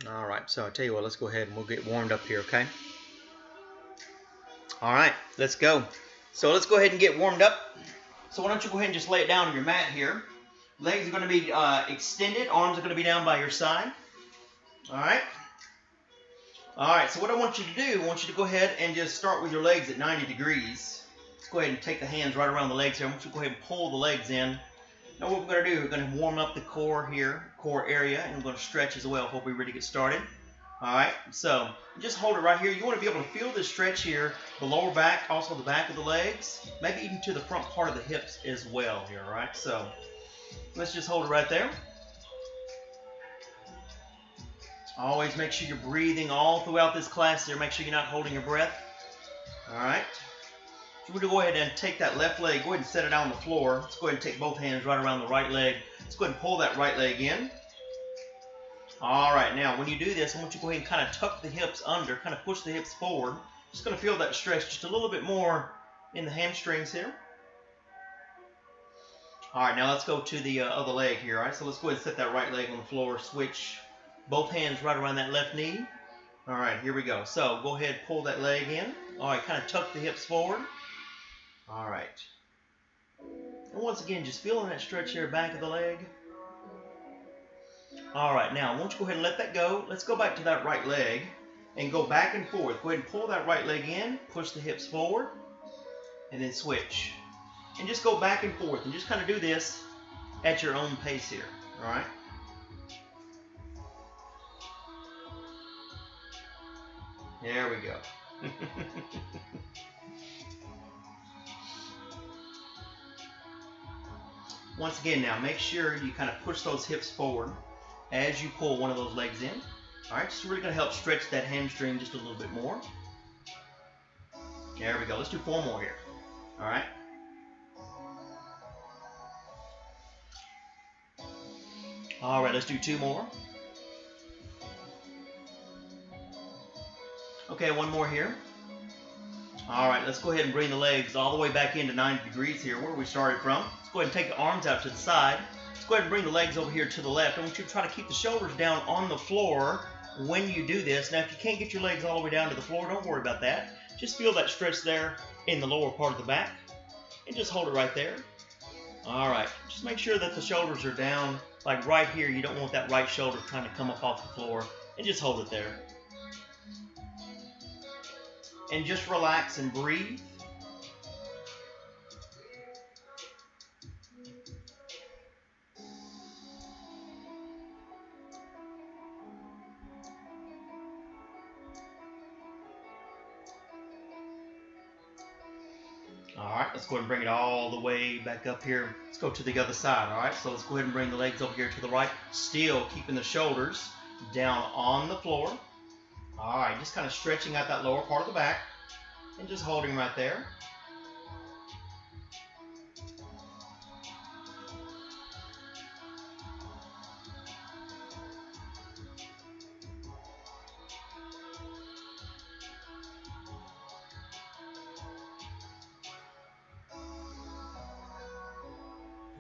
All right, so I'll tell you what, let's go ahead and we'll get warmed up here, okay? All right, let's go. So let's go ahead and get warmed up. So why don't you go ahead and just lay it down on your mat here. Legs are going to be extended, arms are going to be down by your side. All right? All right, so what I want you to do, I want you to go ahead and just start with your legs at 90 degrees. Let's go ahead and take the hands right around the legs here. I want you to go ahead and pull the legs in. Now what we're going to do, we're going to warm up the core here, core area, and we're going to stretch as well before we really get started. All right, so just hold it right here. You want to be able to feel this stretch here, the lower back, also the back of the legs, maybe even to the front part of the hips as well here, all right? So let's just hold it right there. Always make sure you're breathing all throughout this class here. Make sure you're not holding your breath. All right. So we're going to go ahead and take that left leg, go ahead and set it down on the floor. Let's go ahead and take both hands right around the right leg. Let's go ahead and pull that right leg in. All right, now when you do this, I want you to go ahead and kind of tuck the hips under, kind of push the hips forward. Just going to feel that stretch just a little bit more in the hamstrings here. All right, now let's go to the other leg here. All right, so let's go ahead and set that right leg on the floor, switch both hands right around that left knee. All right, here we go. So go ahead, pull that leg in. All right, kind of tuck the hips forward. All right. And once again, just feeling that stretch here, back of the leg. All right, now, I want you to go ahead and let that go. Let's go back to that right leg and go back and forth. Go ahead and pull that right leg in, push the hips forward, and then switch. And just go back and forth and just kind of do this at your own pace here, all right? There we go. Once again now, make sure you kind of push those hips forward as you pull one of those legs in. All right, just really going to help stretch that hamstring just a little bit more. There we go. Let's do 4 more here. All right. All right, let's do 2 more. Okay, 1 more here. All right, let's go ahead and bring the legs all the way back into 90 degrees here, where we started from. Let's go ahead and take the arms out to the side. Let's go ahead and bring the legs over here to the left. I want you to try to keep the shoulders down on the floor when you do this. Now, if you can't get your legs all the way down to the floor, don't worry about that. Just feel that stretch there in the lower part of the back, and just hold it right there. All right, just make sure that the shoulders are down, like right here. You don't want that right shoulder trying to come up off the floor, and just hold it there. And just relax and breathe. All right, let's go ahead and bring it all the way back up here. Let's go to the other side, all right? So let's go ahead and bring the legs over here to the right, still keeping the shoulders down on the floor. All right, just kind of stretching out that lower part of the back and just holding right there.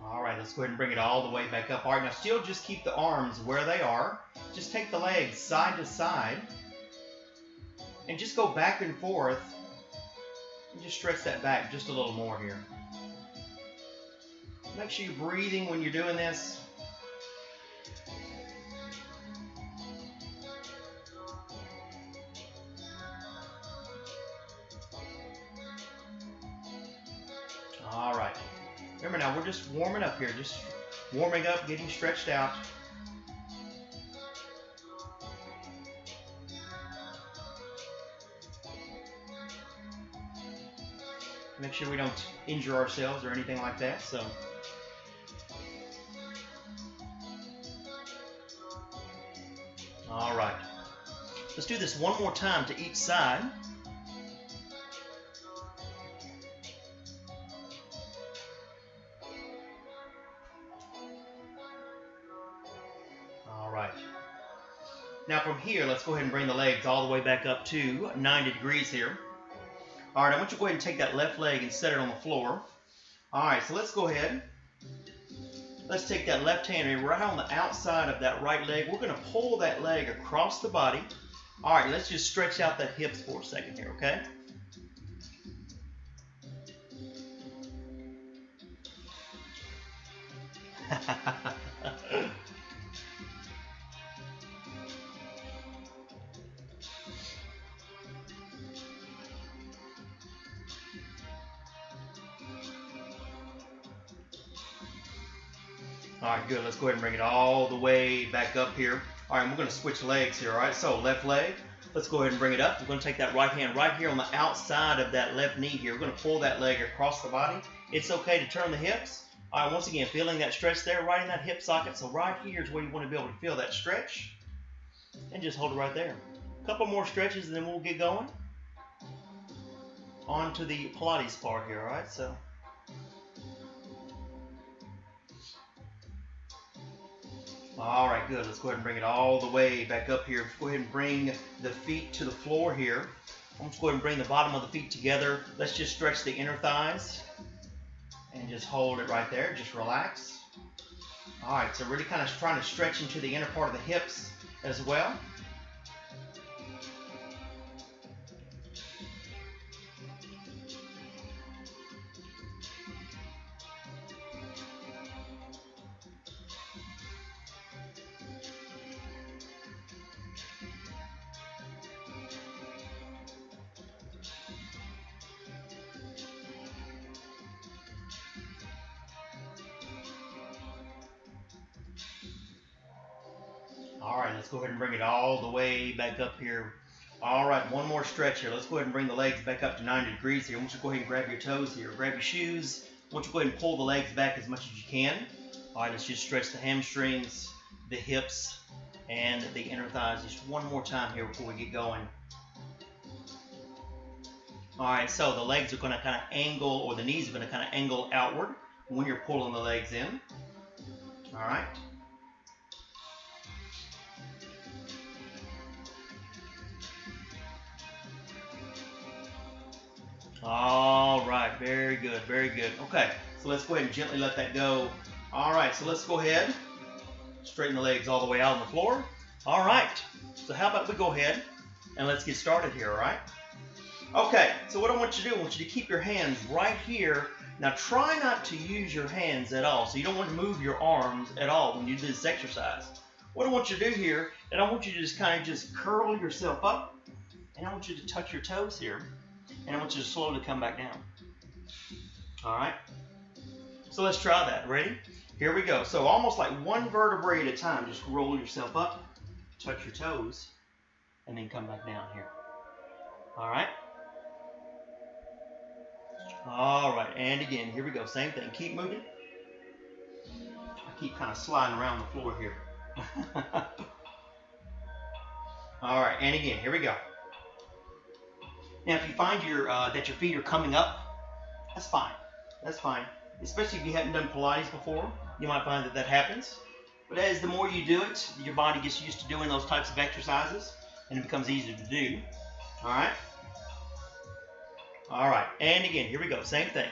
All right, let's go ahead and bring it all the way back up. All right, now still just keep the arms where they are. Just take the legs side to side and just go back and forth and just stretch that back just a little more here. Make sure you're breathing when you're doing this. All right. Remember now, we're just warming up here. Just warming up, getting stretched out. Make sure we don't injure ourselves or anything like that. So, all right. Let's do this 1 more time to each side. All right. Now from here, let's go ahead and bring the legs all the way back up to 90 degrees here. All right, I want you to go ahead and take that left leg and set it on the floor. All right, so let's go ahead let's take that left hand and right on the outside of that right leg. We're going to pull that leg across the body. All right, let's just stretch out the hips for a second here, okay? All right, good. Let's go ahead and bring it all the way back up here. All right, we're going to switch legs here, all right? So left leg, let's go ahead and bring it up. We're going to take that right hand right here on the outside of that left knee here. We're going to pull that leg across the body. It's okay to turn the hips. All right, once again, feeling that stretch there, right in that hip socket. So right here is where you want to be able to feel that stretch. And just hold it right there. A couple more stretches and then we'll get going on to the Pilates part here, all right? So. All right, good. Let's go ahead and bring it all the way back up here. Let's go ahead and bring the feet to the floor here. Let's go ahead and bring the bottom of the feet together. Let's just stretch the inner thighs and just hold it right there. Just relax. All right, so really kind of trying to stretch into the inner part of the hips as well. All right, let's go ahead and bring it all the way back up here. All right, one more stretch here. Let's go ahead and bring the legs back up to 90 degrees here. I want you to go ahead and grab your toes here. Grab your shoes. I want you to go ahead and pull the legs back as much as you can. All right, let's just stretch the hamstrings, the hips, and the inner thighs. Just one more time here before we get going. All right, so the legs are going to kind of angle, or the knees are going to kind of angle outward when you're pulling the legs in. All right. All right, very good, very good. Okay, so let's go ahead and gently let that go. All right, so let's go ahead, straighten the legs all the way out on the floor. All right, so how about we go ahead and let's get started here, all right? Okay, so what I want you to do, I want you to keep your hands right here. Now try not to use your hands at all, so you don't want to move your arms at all when you do this exercise. What I want you to do here, and I want you to just kind of just curl yourself up, and I want you to touch your toes here. And I want you to slowly come back down. All right? So let's try that. Ready? Here we go. So almost like one vertebrae at a time. Just roll yourself up, touch your toes, and then come back down here. All right? All right. And again, here we go. Same thing. Keep moving. I keep kind of sliding around the floor here. All right. And again, here we go. Now, if you find that your feet are coming up, that's fine. That's fine. Especially if you haven't done Pilates before, you might find that that happens. But as the more you do it, your body gets used to doing those types of exercises, and it becomes easier to do. All right? All right. And again, here we go. Same thing.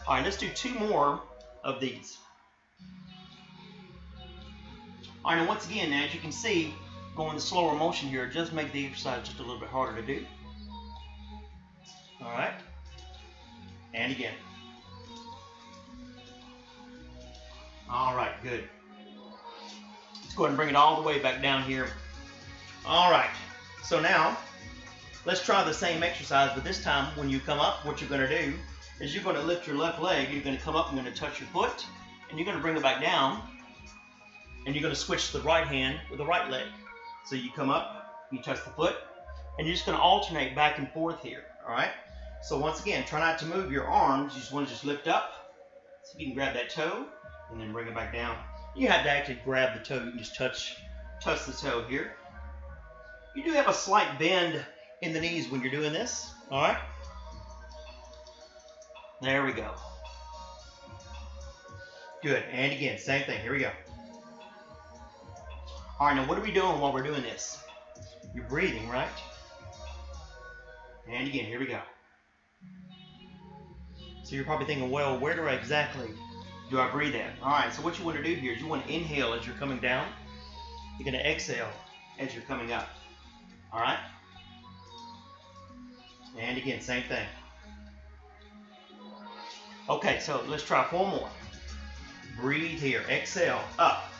All right, let's do 2 more of these. All right, and once again, as you can see, going the slower motion here, it does make the exercise just a little bit harder to do. All right, and again. All right, good. Let's go ahead and bring it all the way back down here. All right, so now let's try the same exercise, but this time when you come up, what you're going to do is you're going to lift your left leg, you're going to come up and you're going to touch your foot, and you're going to bring it back down. And you're going to switch the right hand with the right leg. So you come up, you touch the foot, and you're just going to alternate back and forth here, all right? So once again, try not to move your arms. You just want to just lift up. So you can grab that toe and then bring it back down. You have to actually grab the toe. You can just touch the toe here. You do have a slight bend in the knees when you're doing this, all right? There we go. Good, and again, same thing. Here we go. All right, now what are we doing while we're doing this? You're breathing, right? And again, here we go. So you're probably thinking, well, where do I exactly do I breathe at? All right, so what you want to do here is you want to inhale as you're coming down. You're going to exhale as you're coming up. All right? And again, same thing. Okay, so let's try 4 more. Breathe here. Exhale, up.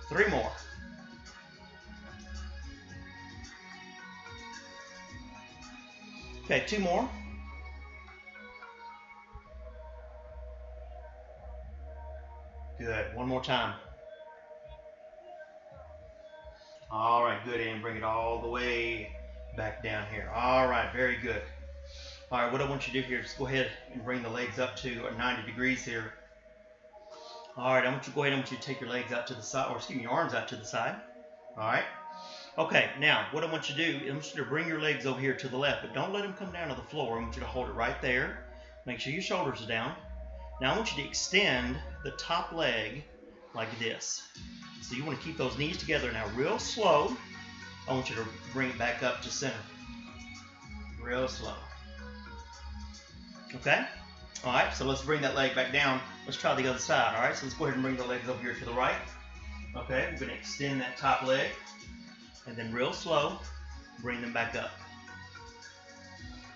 3 more. Okay, 2 more. Good. 1 more time. All right, good. And bring it all the way back down here. All right, very good. All right, what I want you to do here is go ahead and bring the legs up to 90 degrees here. All right, I want you to go ahead and I want you to take your legs out to the side, or excuse me, your arms out to the side. All right. Okay, now what I want you to do is I want you to bring your legs over here to the left, but don't let them come down to the floor. I want you to hold it right there. Make sure your shoulders are down. Now I want you to extend the top leg like this. So you want to keep those knees together. Now real slow, I want you to bring it back up to center. Real slow. Okay? All right, so let's bring that leg back down. Let's try the other side, all right? So let's go ahead and bring the legs over here to the right. Okay, we're going to extend that top leg, and then real slow, bring them back up.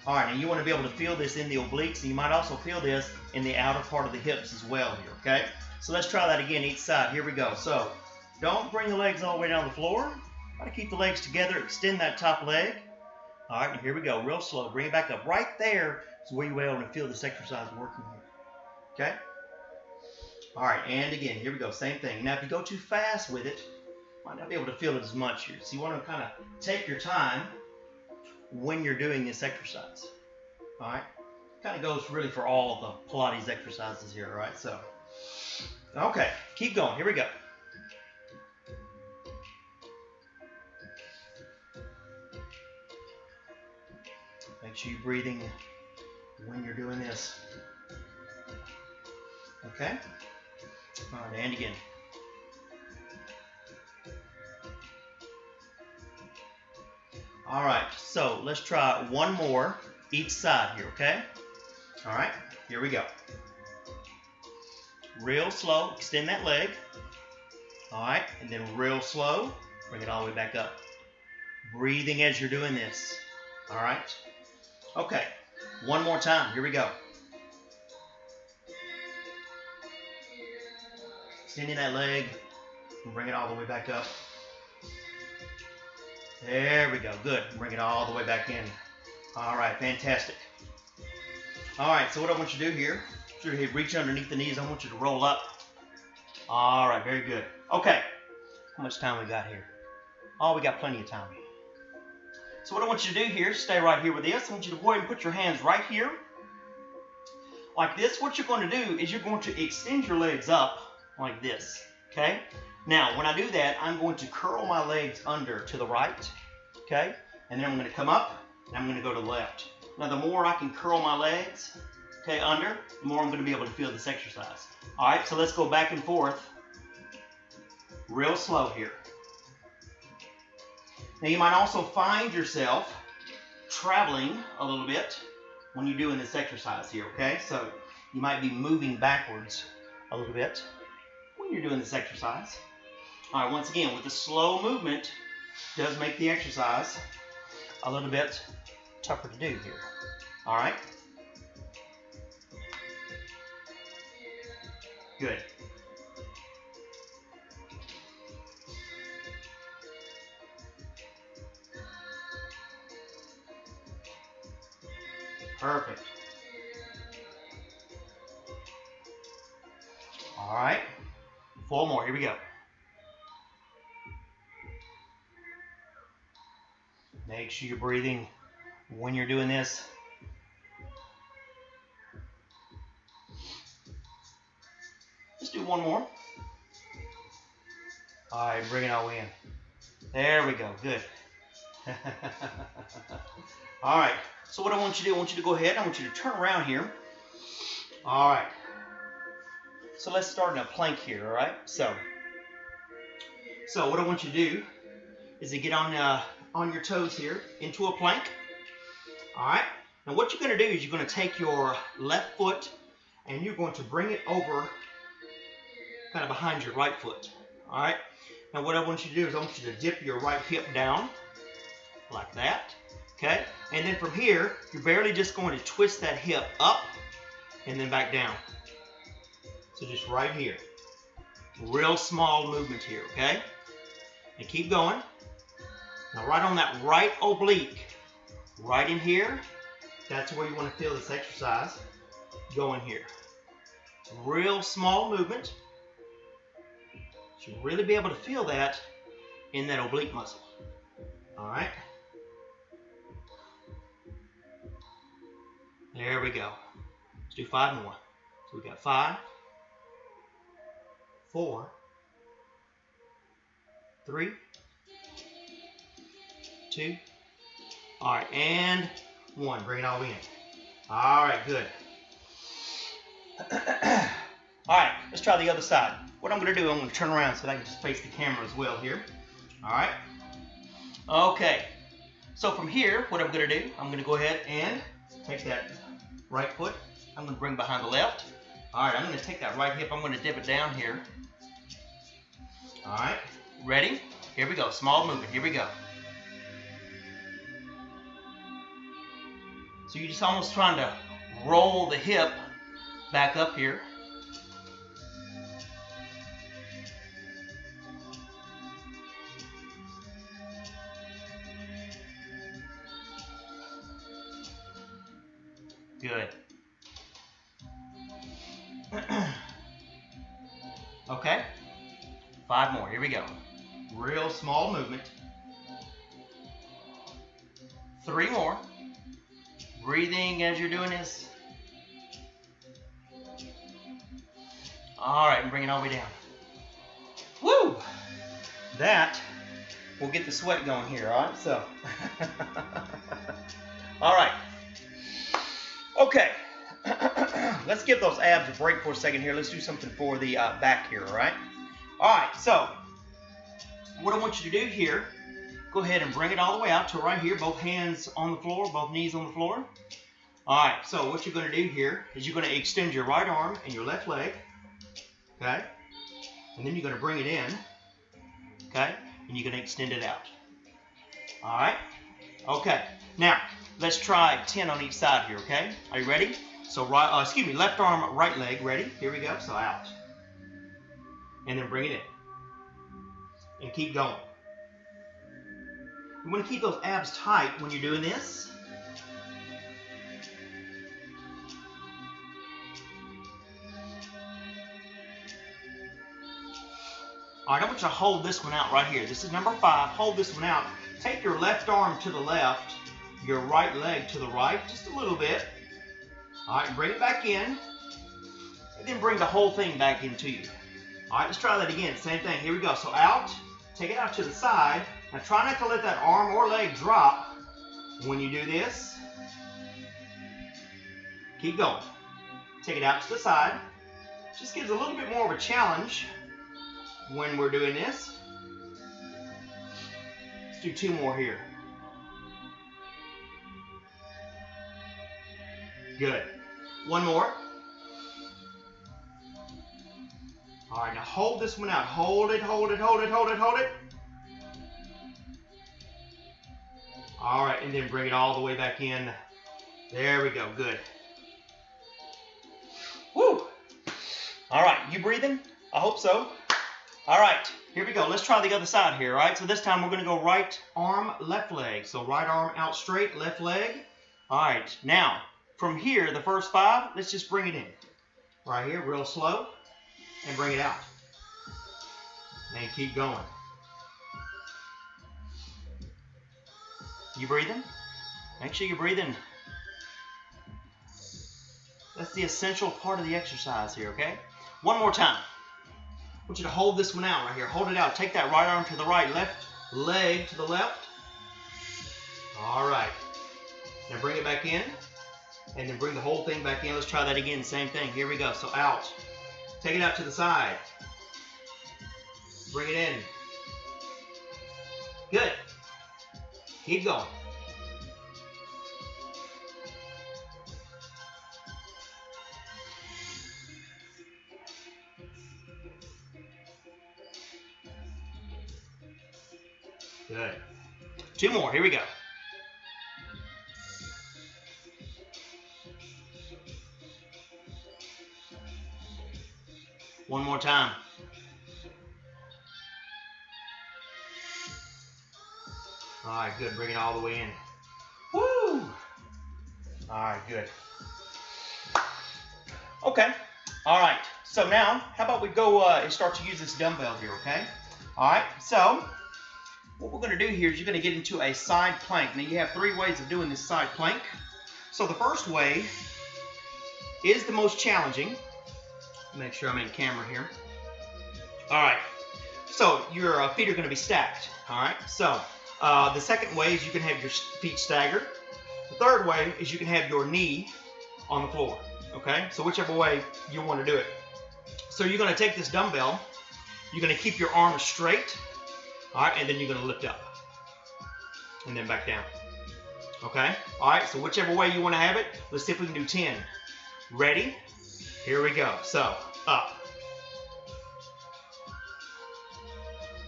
All right, and you want to be able to feel this in the obliques, and you might also feel this in the outer part of the hips as well here, okay? So let's try that again, each side. Here we go. So don't bring the legs all the way down the floor. Try to keep the legs together, extend that top leg. All right, and here we go, real slow. Bring it back up. Right there is where you're able to feel this exercise working here, okay? All right, and again, here we go, same thing. Now, if you go too fast with it, you might not be able to feel it as much here. So you want to kind of take your time when you're doing this exercise, all right? Kind of goes really for all the Pilates exercises here, all right? So, okay, keep going. Here we go. Make sure you're breathing when you're doing this. Okay? All right, and again. All right, so let's try 1 more each side here, okay? All right, here we go. Real slow, extend that leg. All right, and then real slow, bring it all the way back up. Breathing as you're doing this. All right? Okay, 1 more time. Here we go. Extending that leg and bring it all the way back up. There we go. Good. Bring it all the way back in. All right, fantastic. All right, so what I want you to do here, reach underneath the knees. I want you to roll up. All right, very good. Okay, how much time we got here? Oh, we got plenty of time. So what I want you to do here, stay right here with this. I want you to go ahead and put your hands right here. Like this. What you're going to do is you're going to extend your legs up like this. Okay? Now, when I do that, I'm going to curl my legs under to the right. Okay? And then I'm going to come up, and I'm going to go to the left. Now, the more I can curl my legs, okay, under, the more I'm going to be able to feel this exercise. All right, so let's go back and forth real slow here. Now, you might also find yourself traveling a little bit when you're doing this exercise here, okay? So you might be moving backwards a little bit when you're doing this exercise. All right, once again, with the slow movement, does make the exercise a little bit tougher to do here. All right? Good. Perfect. All right. 4 more. Here we go. Make sure you're breathing when you're doing this. Let's do 1 more. All right, bring it all in. There we go. Good. All right. So what I want you to do, I want you to go ahead. I want you to turn around here. All right. So let's start in a plank here, all right? So what I want you to do is to get on your toes here into a plank. All right. Now what you're going to do is you're going to take your left foot and you're going to bring it over kind of behind your right foot. All right. Now what I want you to do is I want you to dip your right hip down like that. Okay. And then from here, you're barely just going to twist that hip up and then back down. So just right here. Real small movement here, okay? And keep going. Now right on that right oblique, right in here, that's where you want to feel this exercise. Go in here. Real small movement. You should really be able to feel that in that oblique muscle. All right? There we go. Let's do 5 more. So we got 5, 4, 3, 2. All right, and 1. Bring it all in. All right, good. All right, let's try the other side. What I'm going to do, I'm going to turn around so that I can just face the camera as well here. All right. Okay. So from here, what I'm going to do, I'm going to go ahead and take that right foot. I'm going to bring behind the left. All right, I'm going to take that right hip. I'm going to dip it down here. All right, ready? Here we go. Small movement. Here we go. So you're just almost trying to roll the hip back up here. Good. Okay. 5 more. Here we go. Real small movement. 3 more. Breathing as you're doing this. All right, and bring it all the way down. Woo! That will get the sweat going here, all right? So, all right. Okay. Let's give those abs a break for a second here. Let's do something for the back here, all right? All right, so what I want you to do here, go ahead and bring it all the way out to right here, both hands on the floor, both knees on the floor. All right, so what you're going to do here is you're going to extend your right arm and your left leg, okay? And then you're going to bring it in, okay? And you're going to extend it out. All right? Okay. Now, let's try 10 on each side here, okay? Are you ready? So left arm, right leg, ready? Here we go. So out. And then bring it in. And keep going. You want to keep those abs tight when you're doing this. All right, I want you to hold this one out right here. This is number 5. Hold this one out. Take your left arm to the left, your right leg to the right, just a little bit. All right, bring it back in, and then bring the whole thing back into you. All right, let's try that again. Same thing. Here we go. So out, take it out to the side. Now try not to let that arm or leg drop when you do this. Keep going. Take it out to the side. Just gives a little bit more of a challenge when we're doing this. Let's do 2 more here. Good. 1 more. All right, now hold this one out. Hold it, hold it, hold it, hold it, hold it. All right, and then bring it all the way back in. There we go. Good. Woo! All right, you breathing? I hope so. All right, here we go. Let's try the other side here, all right? So this time we're going to go right arm, left leg. So right arm out straight, left leg. All right, now from here, the first 5, let's just bring it in. Right here, real slow, and bring it out. And keep going. You breathing? Make sure you're breathing. That's the essential part of the exercise here, okay? 1 more time. I want you to hold this one out right here. Hold it out. Take that right arm to the right, left leg to the left. All right. Now bring it back in. And then bring the whole thing back in. Let's try that again. Same thing. Here we go. So out. Take it out to the side. Bring it in. Good. Keep going. Good. 2 more. Here we go. One more time. All right, good. Bring it all the way in. Woo! All right, good. Okay. All right. So now, how about we go and start to use this dumbbell here, okay? All right. So what we're going to do here is you're going to get into a side plank. Now, you have 3 ways of doing this side plank. So the first way is the most challenging. Make sure I'm in camera here. All right. So your feet are going to be stacked. All right. So the second way is you can have your feet staggered. The third way is you can have your knee on the floor. Okay. So whichever way you want to do it. So you're going to take this dumbbell. You're going to keep your arms straight. All right. And then you're going to lift up. And then back down. Okay. All right. So whichever way you want to have it. Let's see if we can do 10. Ready? Here we go. So up.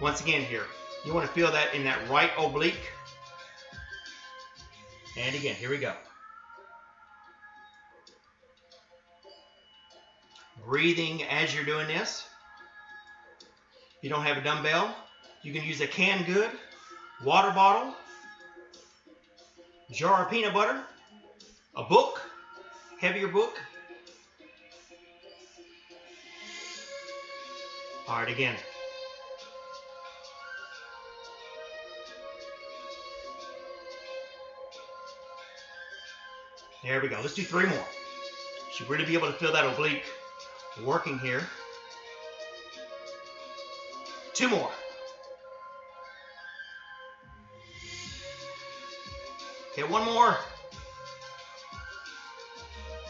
Once again here, you want to feel that in that right oblique. And again, here we go. Breathing as you're doing this. If you don't have a dumbbell, you can use a canned good, water bottle, jar of peanut butter, a book, heavier book. All right, again. There we go. Let's do 3 more. You should really be able to feel that oblique working here. 2 more. Okay, 1 more.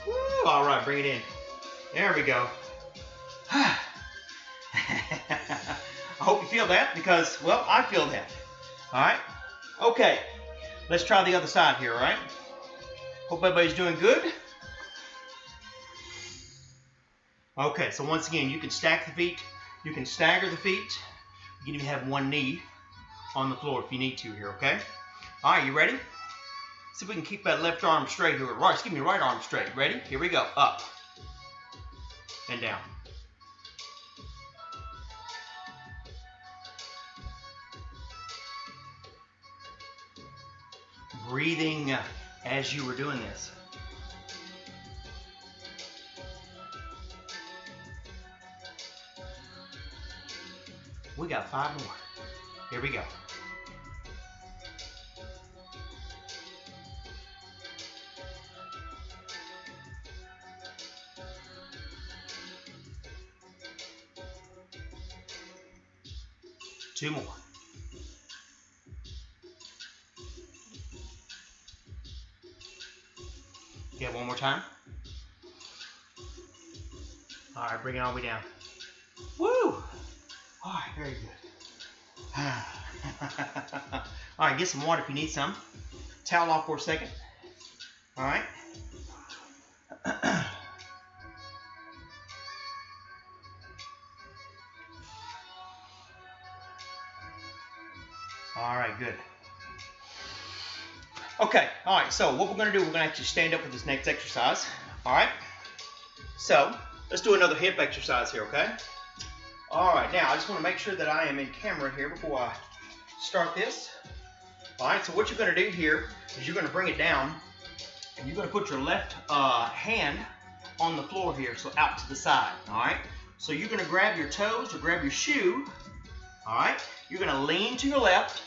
Woo, all right, bring it in. There we go. I hope you feel that because, well, I feel that. All right. Okay. Let's try the other side here, all right? Hope everybody's doing good. Okay, so once again, you can stack the feet. You can stagger the feet. You can even have 1 knee on the floor if you need to here, okay? All right, you ready? See if we can keep that left arm straight here. Right, excuse me, right arm straight. Ready? Here we go. Up and down. Breathing as you were doing this. We got 5 more. Here we go. Two more. Yeah, 1 more time. All right, bring it all the way down. Woo! All right, very good. All right, get some water if you need some. Towel off for a second. All right. All right, good. Okay, all right, so what we're going to do, we're going to actually stand up for this next exercise. All right, so let's do another hip exercise here, okay? All right, now I just want to make sure that I am in camera here before I start this. All right, so what you're going to do here is you're going to bring it down and you're going to put your left hand on the floor here, so out to the side, all right? So you're going to grab your toes or grab your shoe, all right? You're going to lean to your left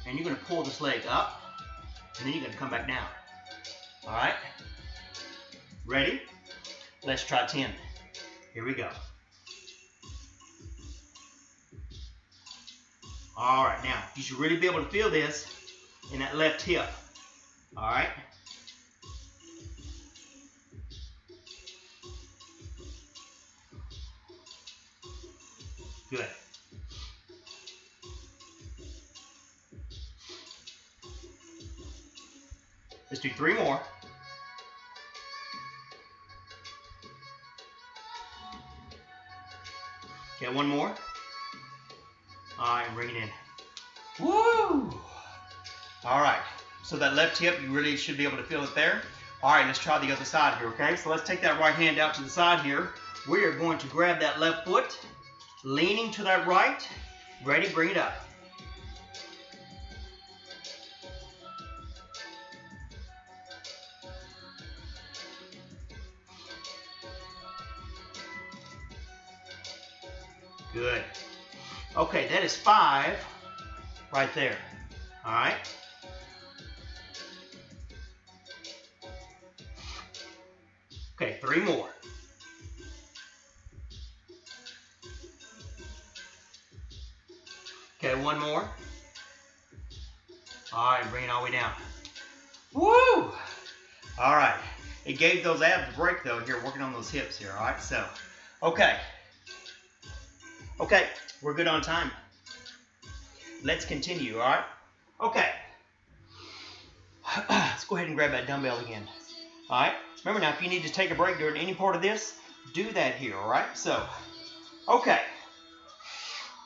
and you're going to pull this leg up. And then you're going to come back down. All right? Ready? Let's try 10. Here we go. All right, now, you should really be able to feel this in that left hip. All right? Good. Let's do 3 more. Okay, 1 more. All right, bring it in. Woo! All right, so that left hip, you really should be able to feel it there. All right, let's try the other side here, okay? So let's take that right hand out to the side here. We are going to grab that left foot, leaning to that right. Ready, bring it up. Good. Okay, that is 5 right there. All right. Okay, 3 more. Okay, 1 more. All right, bring it all the way down. Woo! All right. It gave those abs a break though here, working on those hips here, all right? So, okay. Okay, we're good on time. Let's continue, all right? Okay. Let's go ahead and grab that dumbbell again. All right? Remember now, if you need to take a break during any part of this, do that here, all right? So, okay.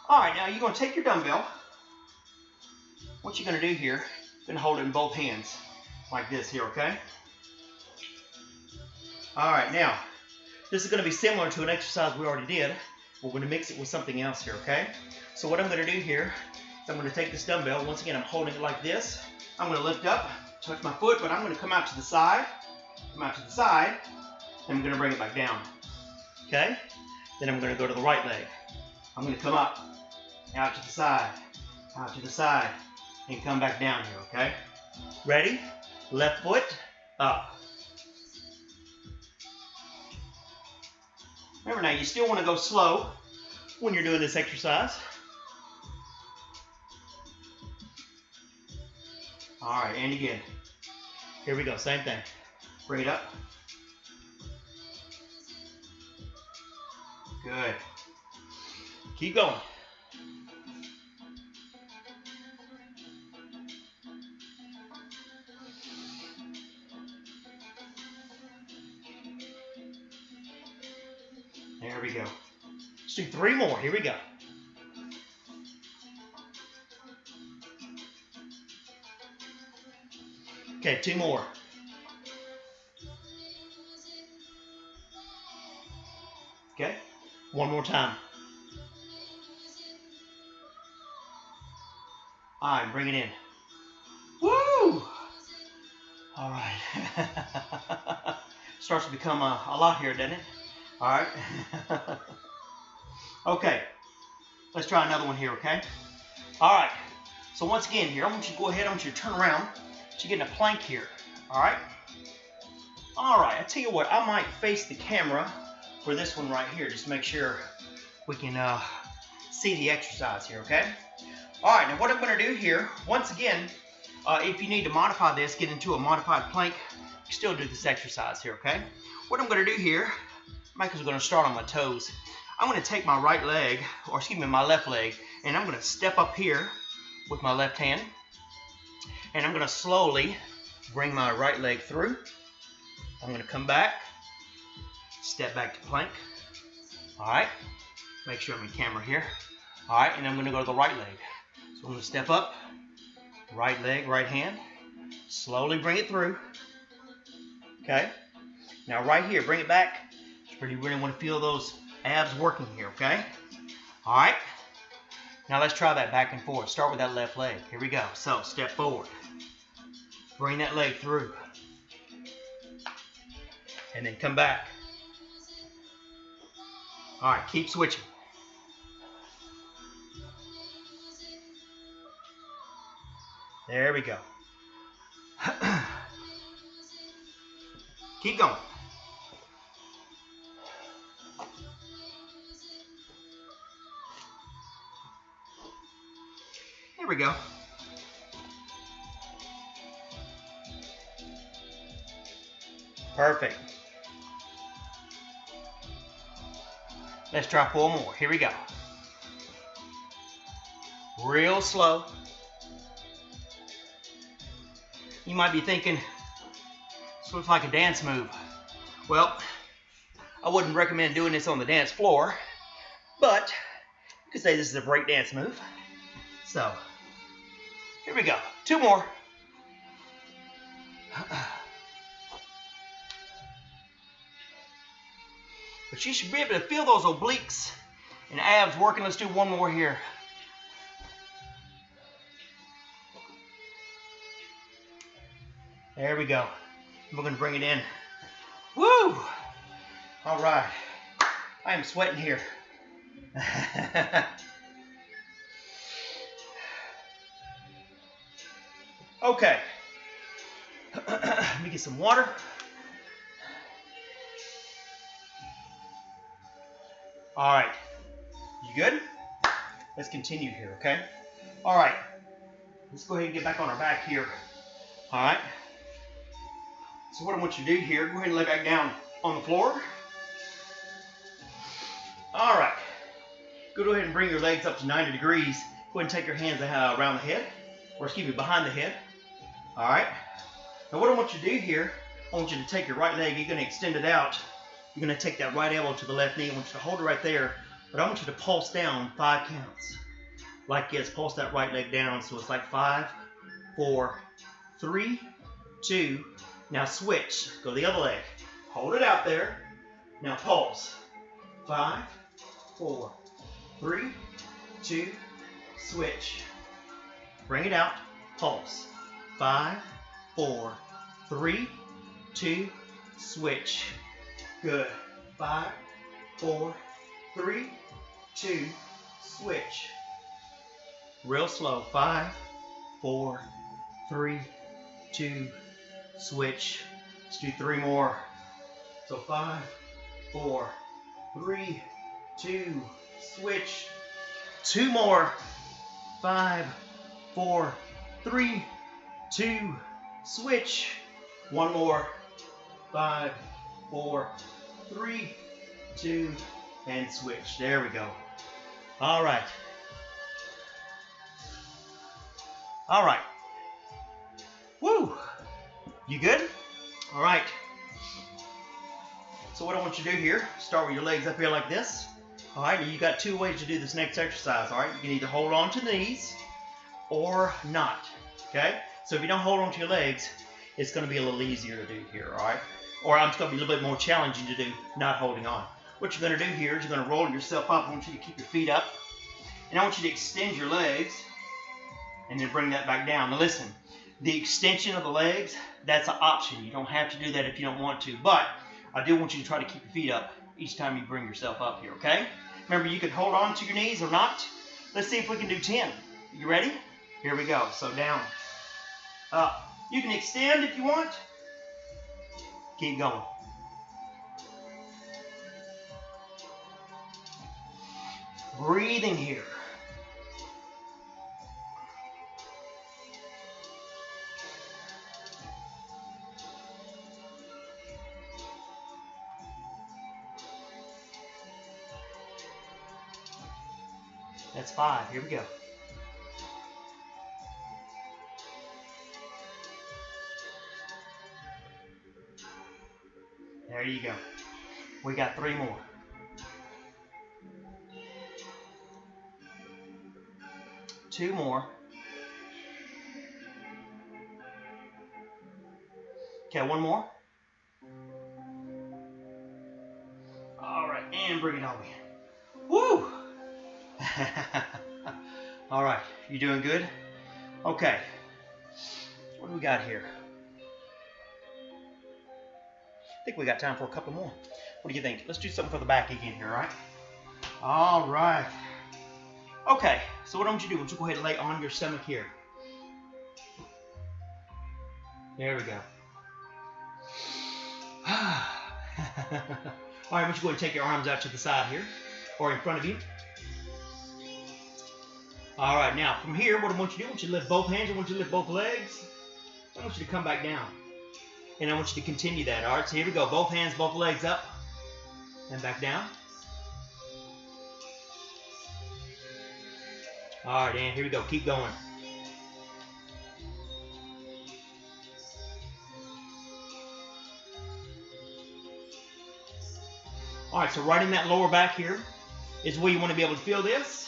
All right, now you're going to take your dumbbell. What you're going to do here, you're going to hold it in both hands like this here, okay? All right, now, this is going to be similar to an exercise we already did. We're going to mix it with something else here, okay? So what I'm going to do here is I'm going to take this dumbbell. Once again, I'm holding it like this. I'm going to lift up, touch my foot, but I'm going to come out to the side. Come out to the side, and I'm going to bring it back down. Okay? Then I'm going to go to the right leg. I'm going to come up, out to the side, and come back down here, okay? Ready? Left foot, up. Remember now, you still want to go slow when you're doing this exercise. All right, and again. Here we go, same thing. Bring it up. Good. Keep going. There we go. Let's do 3 more. Here we go. Okay, 2 more. Okay, 1 more time. All right, bring it in. Woo! All right. Starts to become a lot here, doesn't it? All right. Okay, let's try another one here, okay? All right, so once again here, I want you to go ahead, I want you to turn around. So you're getting a plank here, all right? All right, I tell you what, I might face the camera for this one right here, just to make sure we can see the exercise here, okay? All right, now what I'm gonna do here, once again, if you need to modify this, get into a modified plank, you still do this exercise here, okay? What I'm gonna do here, Michael's gonna start on my toes. I'm gonna take my right leg, or excuse me, my left leg, and I'm gonna step up here with my left hand, and I'm gonna slowly bring my right leg through. I'm gonna come back, step back to plank. All right, make sure I'm in camera here. All right, and I'm gonna go to the right leg. So I'm gonna step up, right leg, right hand, slowly bring it through. Okay, now right here, bring it back. You really want to feel those abs working here, okay? All right, now let's try that back and forth. Start with that left leg. Here we go. So step forward, bring that leg through, and then come back. All right, keep switching. There we go. Keep going. There we go. Perfect. Let's try 4 more. Here we go. Real slow. You might be thinking, this looks like a dance move. Well, I wouldn't recommend doing this on the dance floor, but you could say this is a break dance move. So, Here we go. 2 more. But you should be able to feel those obliques and abs working. Let's do 1 more here. There we go. We're going to bring it in. Woo! All right. I am sweating here. Okay. Let me get some water. All right. You good? Let's continue here, okay? All right. Let's go ahead and get back on our back here. All right. So what I want you to do here, go ahead and lay back down on the floor. All right. Go ahead and bring your legs up to 90 degrees. Go ahead and take your hands around the head, or excuse me, behind the head. All right. Now what I want you to do here, I want you to take your right leg, you're going to extend it out. You're going to take that right elbow to the left knee. I want you to hold it right there, but I want you to pulse down 5 counts. Like this, pulse that right leg down. So it's like 5, 4, 3, 2. Now switch. Go the other leg. Hold it out there. Now pulse. 5, 4, 3, 2, switch. Bring it out. Pulse. 5, 4, 3, 2, switch. Good. 5, 4, 3, 2, switch. Real slow. 5, 4, 3, 2, switch. Let's do 3 more. So 5, 4, 3, 2, switch. 2 more. 5, 4, 3, 2, switch. 1 more. 5, 4, 3, 2, and switch. There we go. All right. All right. Woo! You good? All right. So what I want you to do here, start with your legs up here like this. All right, and you got 2 ways to do this next exercise. All right, you can either hold on to the knees or not. Okay? So if you don't hold on to your legs, it's going to be a little easier to do here. All right? Or it's going to be a little bit more challenging to do not holding on. What you're going to do here is you're going to roll yourself up. I want you to keep your feet up. And I want you to extend your legs and then bring that back down. Now listen, the extension of the legs, that's an option. You don't have to do that if you don't want to. But I do want you to try to keep your feet up each time you bring yourself up here, okay? Remember, you can hold on to your knees or not. Let's see if we can do 10. You ready? Here we go. So down, up. You can extend if you want. Keep going. Breathing here. That's 5. Here we go. There you go. We got 3 more. Two more. Okay, 1 more. All right, and bring it all in. Woo! All right, you doing good? Okay. What do we got here? I think we got time for a couple more. What do you think? Let's do something for the back again here, all right? All right. Okay, so what I want you to do, I want you to go ahead and lay on your stomach here. There we go. All right, I want you to go ahead and take your arms out to the side here, or in front of you. All right, now from here, what I want you to do, I want you to lift both hands, I want you to lift both legs. I want you to come back down. And I want you to continue that, all right? So here we go, both hands, both legs up, and back down. All right, and here we go, keep going. All right, so right in that lower back here is where you want to be able to feel this.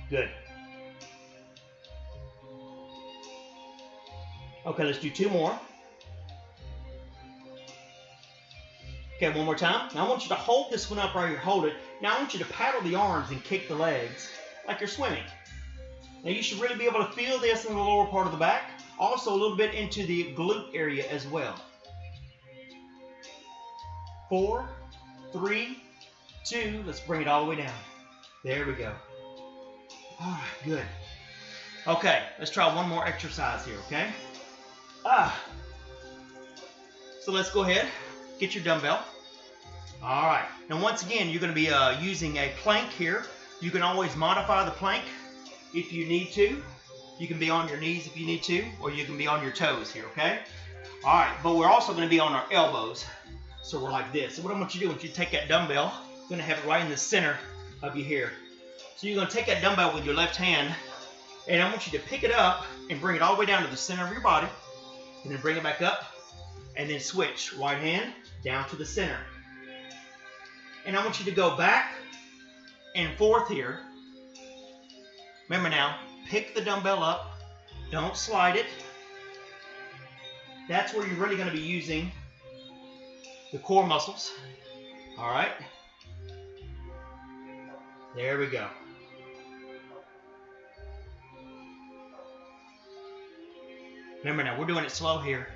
Good. Okay, let's do 2 more. Okay, 1 more time. Now I want you to hold this one up while you hold it. Now I want you to paddle the arms and kick the legs like you're swimming. Now you should really be able to feel this in the lower part of the back. Also a little bit into the glute area as well. 4, 3, 2. Let's bring it all the way down. There we go. All right, good. Okay, let's try one more exercise here, okay? So let's go ahead, get your dumbbell. All right, now once again, you're going to be using a plank here. You can always modify the plank if you need to. You can be on your knees if you need to, or you can be on your toes here, okay? All right, but we're also going to be on our elbows. So we're like this. So what I want you to do, I want you to take that dumbbell, you're going to have it right in the center of your hair. So you're going to take that dumbbell with your left hand, and I want you to pick it up and bring it all the way down to the center of your body, and then bring it back up, and then switch. Right hand down to the center. And I want you to go back and forth here. Remember now, pick the dumbbell up. Don't slide it. That's where you're really going to be using the core muscles. All right. There we go. Remember now, we're doing it slow here.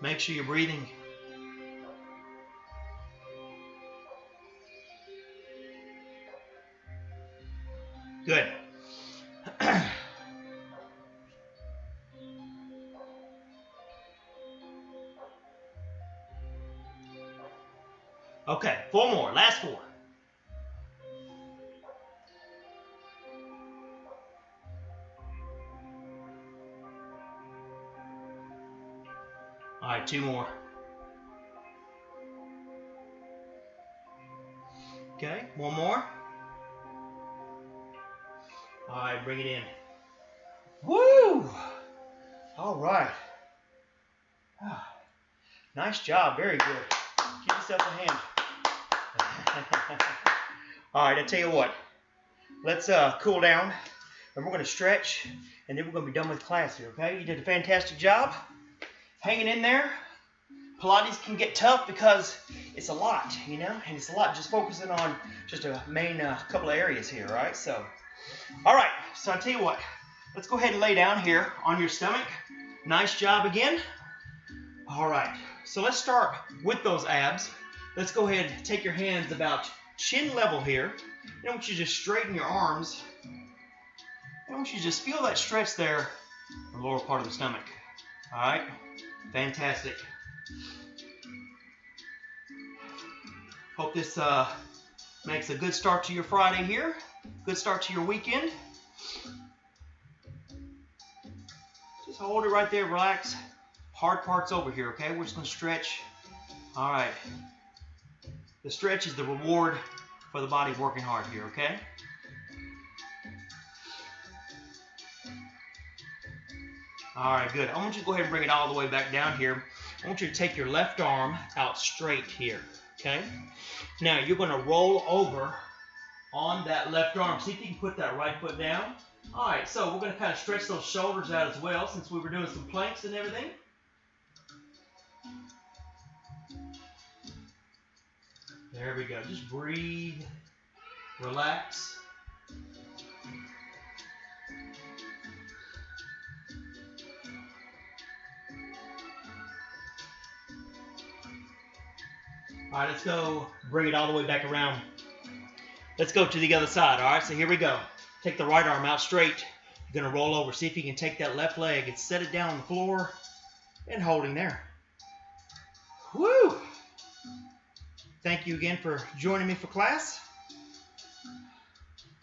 Make sure you're breathing. Good. Okay, 4 more. Last 4. All right, 2 more. Okay, 1 more. All right, bring it in. Woo! All right. Nice job, very good. Give yourself a hand. All right, I tell you what. Let's cool down, and we're going to stretch, and then we're going to be done with class here, okay? You did a fantastic job hanging in there. Pilates can get tough because it's a lot, you know, and it's a lot just focusing on just a main couple of areas here, right? So, all right, so I tell you what, let's go ahead and lay down here on your stomach. Nice job again. All right, so let's start with those abs. Let's go ahead and take your hands about chin level here. And I want you to just straighten your arms. And I want you to just feel that stretch there in the lower part of the stomach. All right, fantastic. Hope this makes a good start to your Friday here. Good start to your weekend. Just hold it right there, relax. Hard part's over here, okay? We're just gonna stretch. All right. The stretch is the reward for the body working hard here, okay? All right, good. I want you to go ahead and bring it all the way back down here. I want you to take your left arm out straight here, okay? Now, you're going to roll over on that left arm. See if you can put that right foot down. All right, so we're going to kind of stretch those shoulders out as well since we were doing some planks and everything. There we go. Just breathe, relax. All right, let's go bring it all the way back around. Let's go to the other side. All right, so here we go. Take the right arm out straight. You're going to roll over. See if you can take that left leg and set it down on the floor and holding there. Woo! Thank you again for joining me for class.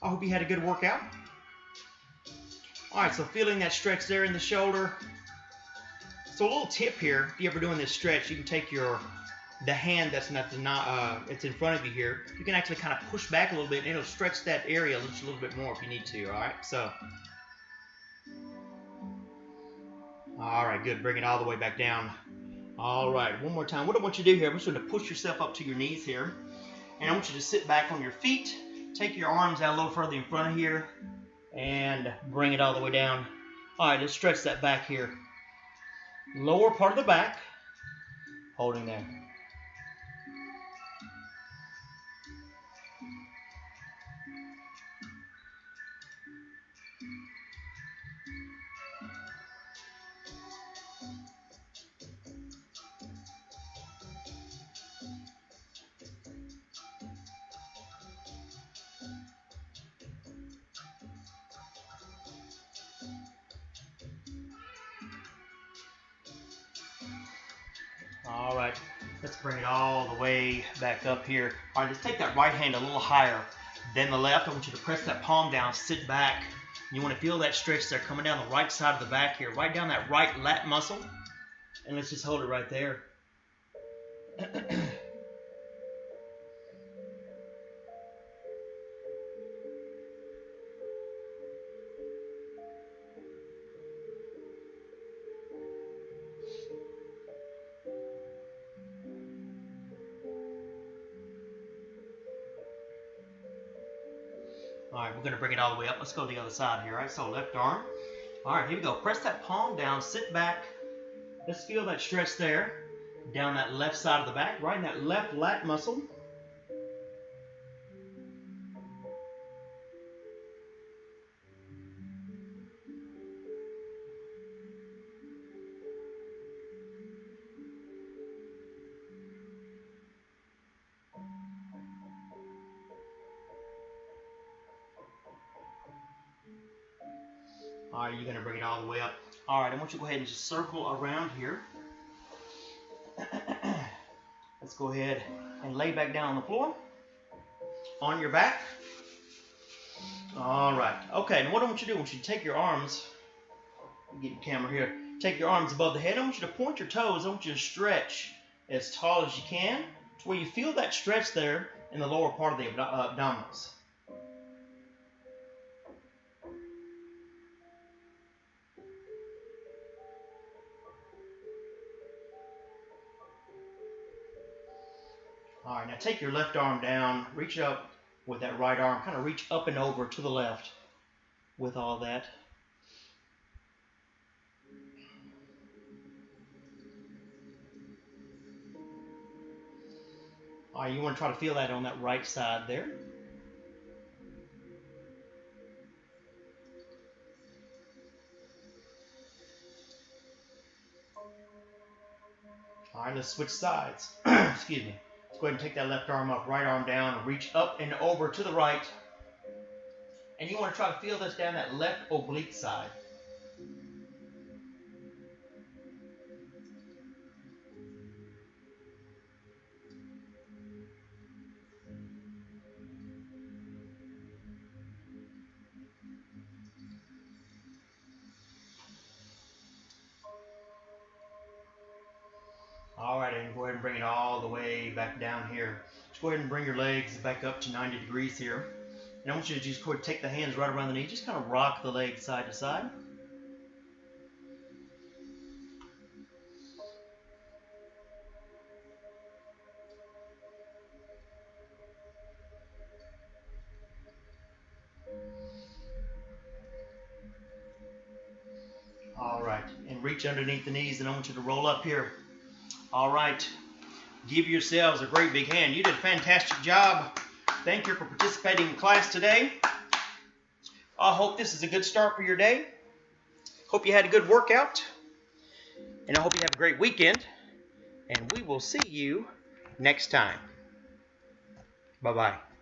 I hope you had a good workout. All right, so feeling that stretch there in the shoulder. So a little tip here, if you're ever doing this stretch, you can take the hand that's it's in front of you here. You can actually kind of push back a little bit, and it'll stretch that area just a little bit more if you need to. All right, so. All right, good. Bring it all the way back down. All right, one more time. What I want you to do here, I'm just going to push yourself up to your knees here. And I want you to sit back on your feet. take your arms out a little further in front of here and bring it all the way down. All right, let's stretch that back here. Lower part of the back, holding there. All right, let's bring it all the way back up here. All right, let's take that right hand a little higher than the left. I want you to press that palm down, sit back. You want to feel that stretch there coming down the right side of the back here, right down that right lat muscle. And let's just hold it right there. All right, we're going to bring it all the way up. Let's go to the other side here. All right, so left arm. All right, here we go. Press that palm down, sit back. Let's feel that stretch there. Down that left side of the back, right in that left lat muscle. All right, you're going to bring it all the way up. All right, I want you to go ahead and just circle around here. Let's go ahead and lay back down on the floor. On your back. All right. Okay, and what I want you to do, I want you to take your arms. Get your camera here. Take your arms above the head. I want you to point your toes. I want you to stretch as tall as you can to where you feel that stretch there in the lower part of the abdominals. All right, now take your left arm down, reach up with that right arm, kind of reach up and over to the left with all that. All right, you want to try to feel that on that right side there. All right, let's switch sides. Excuse me. Let's go ahead and take that left arm up, right arm down, reach up and over to the right. And you want to try to feel this down that left oblique side. All right, and go ahead and bring it all the way back down here. Just go ahead and bring your legs back up to 90 degrees here. And I want you to just go ahead and take the hands right around the knee. Just kind of rock the legs side to side. All right, and reach underneath the knees, and I want you to roll up here. All right, give yourselves a great big hand. You did a fantastic job. Thank you for participating in class today. I hope this is a good start for your day. Hope you had a good workout. And I hope you have a great weekend. And we will see you next time. Bye-bye.